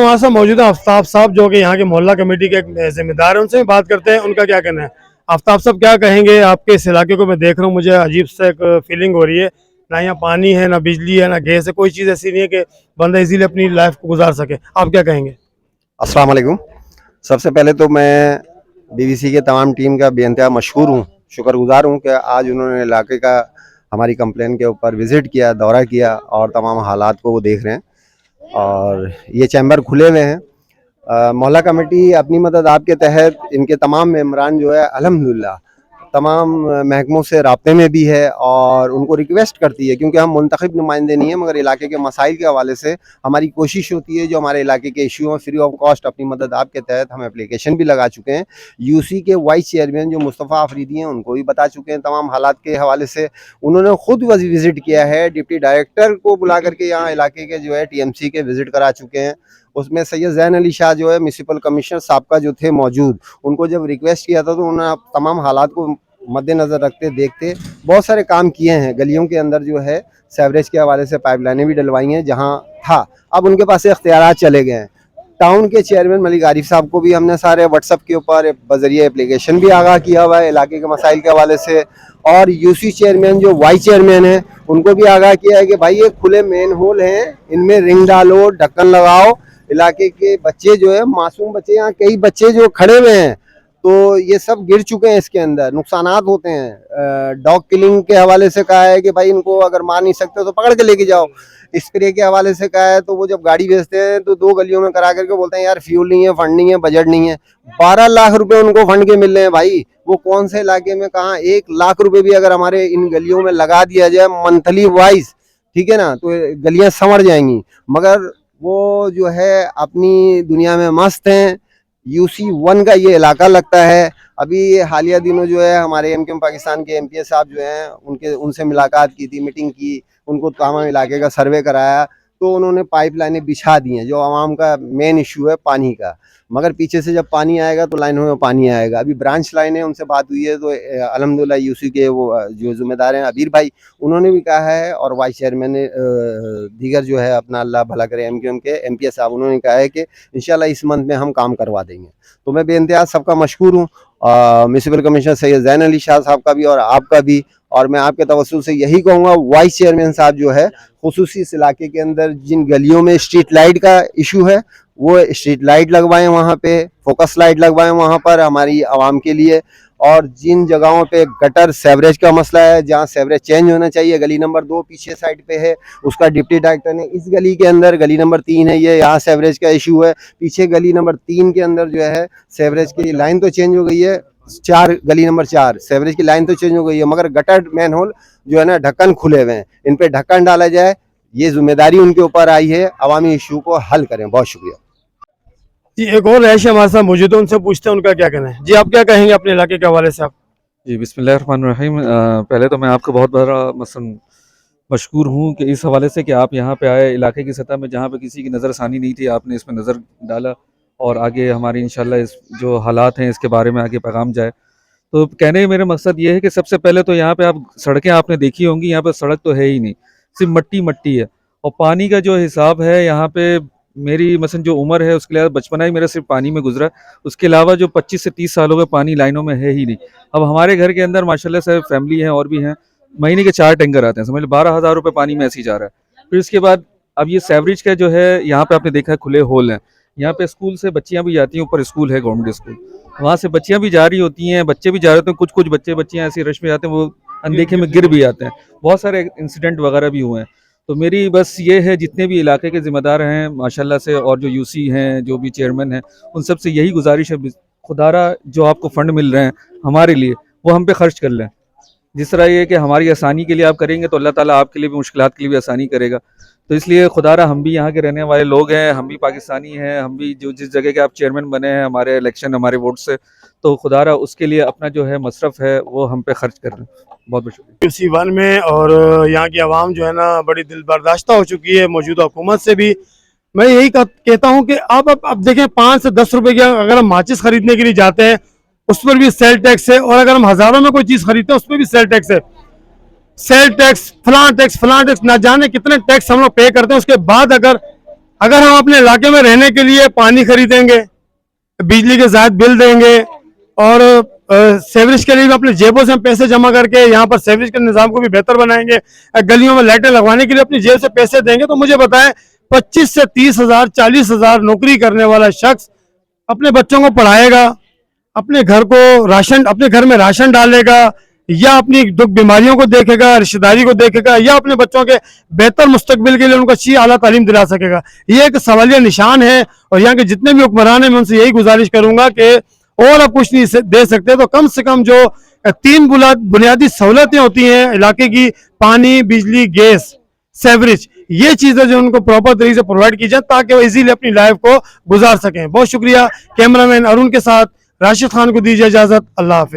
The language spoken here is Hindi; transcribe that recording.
हमारे साथ मौजूद है आफ्ताब साहब, जो कि यहाँ के मोहल्ला कमेटी के एक जिम्मेदार हैं। उनसे भी बात करते हैं, उनका क्या कहना है। आफ्ताब साहब, क्या कहेंगे आपके इस इलाके को मैं देख रहा हूँ, मुझे अजीब सा एक फीलिंग हो रही है। ना यहाँ पानी है, ना बिजली है, ना गैस है, कोई चीज़ ऐसी नहीं है कि बंदा इजीली अपनी लाइफ को गुजार सके। आप क्या कहेंगे। अस्सलाम वालेकुम। सबसे पहले तो मैं बीबीसी के तमाम टीम का बेइंतहा मशहूर हूँ, शुक्रगुजार हूँ कि आज उन्होंने इलाके का हमारी कंप्लेन के ऊपर विज़िट किया, दौरा किया और तमाम हालात को वो देख रहे हैं और ये चैम्बर खुले हुए हैं। मोहल्ला कमेटी अपनी मदद आपके तहत इनके तमाम मेम्बरान जो है अल्हम्दुलिल्लाह तमाम महकमों से राब्ते में भी है और उनको रिक्वेस्ट करती है, क्योंकि हम मुंतखब नुमाइंदे नहीं हैं, मगर इलाके के मसाइल के हवाले से हमारी कोशिश होती है जो हमारे इलाके के इशू हैं फ्री ऑफ कॉस्ट अपनी मदद आपके तहत हम एप्लीकेशन भी लगा चुके हैं। यूसी के वाइस चेयरमैन जो मुस्तफ़ा अफरीदी हैं उनको भी बता चुके हैं तमाम हालात के हवाले से। उन्होंने खुद विज़िट किया है, डिप्टी डायरेक्टर को बुला करके यहाँ इलाके के जो है TMC के विज़िट करा चुके हैं। उसमें सैयद ज़ैन अली शाह जो है म्यूनसिपल कमिश्नर साहब जो थे मौजूद, उनको जब रिक्वेस्ट किया था तो उन्होंने तमाम हालात को मद्देनज़र रखते देखते बहुत सारे काम किए हैं। गलियों के अंदर जो है सेवरेज के हवाले से पाइपलाइनें भी डलवाई हैं जहां था, अब उनके पास इख्तियारात चले गए हैं। टाउन के चेयरमैन मलिक आरिफ साहब को भी हमने सारे व्हाट्सअप के ऊपर बजरिए एप्लीकेशन भी आगाह किया हुआ है इलाके के मसाइल के हवाले से, और यूसी चेयरमैन जो वाइस चेयरमैन है उनको भी आगाह किया है कि भाई ये खुले मेन होल हैं, इनमें रिंग डालो, ढक्कन लगाओ। इलाके के बच्चे जो है मासूम बच्चे, यहाँ कई बच्चे जो खड़े हुए हैं तो ये सब गिर चुके हैं, इसके अंदर नुकसानात होते हैं। डॉग किलिंग के हवाले से कहा है कि भाई इनको अगर मार नहीं सकते तो पकड़ के लेके जाओ। स्प्रे के हवाले से कहा है तो वो जब गाड़ी भेजते हैं तो 2 गलियों में करा करके बोलते हैं यार फ्यूल नहीं है, फंड नहीं है, बजट नहीं है। 12 लाख रुपए उनको फंड के मिल रहे हैं भाई, वो कौन से इलाके में कहाँ 1 लाख रुपए भी अगर हमारे इन गलियों में लगा दिया जाए मंथली वाइज, ठीक है ना, तो गलियां संवर जाएंगी। मगर वो जो है अपनी दुनिया में मस्त हैं। UC 1 का ये इलाका लगता है। अभी हालिया दिनों जो है हमारे MKM पाकिस्तान के MPS साहब जो हैं उनसे मुलाकात की थी, मीटिंग की, उनको तमाम इलाके का सर्वे कराया, तो उन्होंने पाइपलाइनें बिछा दी हैं। जो आवाम का मेन इशू है पानी का, मगर पीछे से जब पानी आएगा तो लाइनों में पानी आएगा। अभी ब्रांच लाइन है, उनसे बात हुई है तो अल्हम्दुलिल्लाह UC के वो जो जिम्मेदार हैं अबीर भाई, उन्होंने भी कहा है, और वाइस चेयरमैन ने दीगर जो है अपना अल्लाह भला करे MKM के MPS साहब, उन्होंने कहा है कि इंशाल्लाह इस मंथ में हम काम करवा देंगे। तो मैं बेइंतहा सबका मशकूर हूँ, म्यूनसिपल कमिश्नर सैयद ज़ैन अली शाह साहब का भी और आपका भी। और मैं आपके तवज्जुह से यही कहूँगा, वाइस चेयरमैन साहब जो है खुसूसी इस इलाके के अंदर जिन गलियों में स्ट्रीट लाइट का इशू है वो स्ट्रीट लाइट लगवाएं, वहाँ पे फोकस लाइट लगवाएं वहाँ पर हमारी आवाम के लिए। और जिन जगहों पे गटर सेवरेज का मसला है, जहाँ सेवरेज चेंज होना चाहिए, गली नंबर 2 पीछे साइड पे है, उसका डिप्टी डायरेक्टर ने इस गली के अंदर, गली नंबर 3 है ये, यहाँ सेवरेज का इशू है। पीछे गली नंबर 3 के अंदर जो है सेवरेज की लाइन तो चेंज हो गई है, 4 गली नंबर 4 सेवरेज की लाइन तो चेंज हो गई है, मगर गटर मैन होल जो है ना ढक्कन खुले हुए हैं, इन पे ढक्कन डाला जाए। ये जिम्मेदारी उनके ऊपर आई है, अवामी इशू को हल करें। बहुत शुक्रिया जी। एक और रहायश हमारे साथ मौजूद है, उनसे पूछते हैं उनका क्या कहना है। जी, आप क्या कहेंगे अपने इलाके के हवाले से। आप जी, बिस्मिल्लाहिर्रहमानिर्रहीम। पहले तो मैं आपका बहुत बड़ा मशकूर हूँ कि इस हवाले से कि आप यहाँ पे आए, इलाके की सतह में जहाँ पे किसी की नज़रसानी नहीं थी आपने इसमें नज़र डाला और आगे हमारी इंशाल्लाह इस जो हालात हैं इसके बारे में आगे पैगाम जाए। तो कहने का मेरा मकसद ये है कि सबसे पहले तो यहाँ पे आप सड़कें आपने देखी होंगी, यहाँ पे सड़क तो है ही नहीं, सिर्फ मट्टी मट्टी है। और पानी का जो हिसाब है यहाँ पे, मेरी मसलन जो उम्र है उसके लिए बचपना ही मेरा सिर्फ पानी में गुजरा, उसके अलावा जो 25 से 30 साल हो गए पानी लाइनों में है ही नहीं। अब हमारे घर के अंदर माशाल्लाह से फैमिली है और भी हैं, महीने के 4 टैंकर आते हैं, समझ लो 12,000 रुपये पानी में ऐसे ही जा रहा है। फिर उसके बाद अब ये सेवरेज का जो है यहाँ पे आपने देखा है खुले होल हैं, यहाँ पे स्कूल से बच्चियाँ भी जाती हैं, ऊपर स्कूल है गवर्नमेंट स्कूल, वहाँ से बच्चियाँ भी जा रही होती हैं, बच्चे भी जा रहे होते हैं, कुछ कुछ बच्चियाँ ऐसी रश में जाते हैं वो अनदेखे में गिर भी जाते हैं, बहुत सारे इंसिडेंट वगैरह भी हुए हैं। तो मेरी बस ये है, जितने भी इलाके के ज़िम्मेदार हैं माशाल्लाह से, और जो UC हैं, जो भी चेयरमैन हैं, उन सब से यही गुजारिश है, खुदारा जो आपको फ़ंड मिल रहे हैं हमारे लिए वो हम पे खर्च कर लें। जिस तरह ये कि हमारी आसानी के लिए आप करेंगे तो अल्लाह ताला आपके लिए भी मुश्किलात के लिए भी आसानी करेगा। तो इसलिए खुदारा हम भी यहाँ के रहने वाले लोग हैं, हम भी पाकिस्तानी हैं, हम भी जो जिस जगह के आप चेयरमैन बने हैं हमारे इलेक्शन हमारे वोट से, तो खुदारा उसके लिए अपना जो है मसरफ़ है वो हम पे खर्च कर रहे हैं। बहुत बहुत शुक्रिया। UC 1 में और यहाँ की आवाम जो है ना बड़ी दिल बर्दाश्ता हो चुकी है मौजूदा हुकूमत से भी। मैं यही कहता हूँ कि अब देखें, 5 से 10 रुपए की अगर हम माचिस खरीदने के लिए जाते हैं उस पर भी सेल टैक्स है, और अगर हम हज़ारों में कोई चीज़ खरीदते हैं उस पर भी सेल टैक्स है। सेल टैक्स, फलां टैक्स, ना जाने कितने टैक्स हम लोग पे करते हैं। उसके बाद अगर अगर हम अपने इलाके में रहने के लिए पानी खरीदेंगे, बिजली के ज़ायद बिल देंगे और सेवरेज के लिए भी अपने जेबों से हम पैसे जमा करके यहाँ पर सेवरेज के निज़ाम को भी बेहतर बनाएंगे, गलियों में लाइटें लगवाने के लिए अपनी जेब से पैसे देंगे, तो मुझे बताएं 25 से 30 हज़ार 40 हज़ार नौकरी करने वाला शख्स अपने बच्चों को पढ़ाएगा, अपने घर को राशन, अपने घर में राशन डालेगा, या अपनी दुख बीमारियों को देखेगा, रिश्तेदारी को देखेगा, या अपने बच्चों के बेहतर मुस्तकबिल के लिए उनको अच्छी आला तालीम दिला सकेगा। ये एक सवालिया निशान है और यहाँ के जितने भी हुक्मरान हैं मैं उनसे यही गुजारिश करूंगा कि और अब कुछ नहीं दे सकते तो कम से कम जो 3 बुनियादी सहूलतें होती हैं इलाके की, पानी, बिजली, गैस, सेवरेज, ये चीजें जो उनको प्रॉपर तरीके से प्रोवाइड की जाए ताकि वो इजीली अपनी लाइफ को गुजार सकें। बहुत शुक्रिया। कैमरामैन अरुण के साथ राशिद खान को दीजिए इजाजत। अल्लाह हाफिज।